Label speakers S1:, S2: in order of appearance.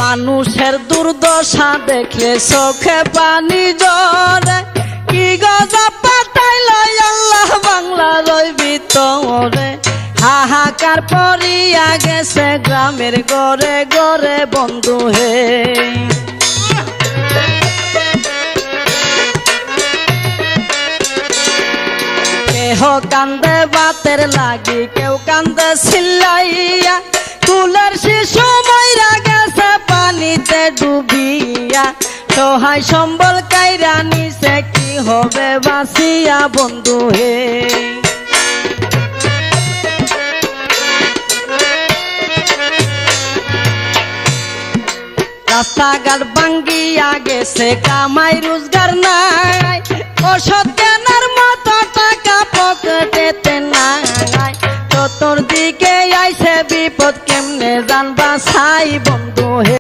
S1: মানুষের দুর্দশা দেখলে চোখে পানি ঝরে, কি গজব পাঠাইল আল্লাহ বাংলার ওই ভিতরে। হাহাকার পড়িয়া গেছে গ্রামের ঘরে ঘরে বন্ধু হে। কেহ কান্দে বাতের লাগি, কেউ কান্দে চিল্লাইয়া, কুলের শিশু মইরা গেছে পানিতে ডুবিয়া। সহায় সম্বল কাইরা নিছে, কি হবে বাঁচিয়া বন্ধু হে। রাস্তাঘাট ভাঙ্গিয়া গেছে, কামাই রোজগার নাই, ওষুধ কেনার মতো টাকা পকেটেতে নাই। চতুর্দিকে আইছে বিপদ, কেমনে জানবা ছাই বন্ধু হে।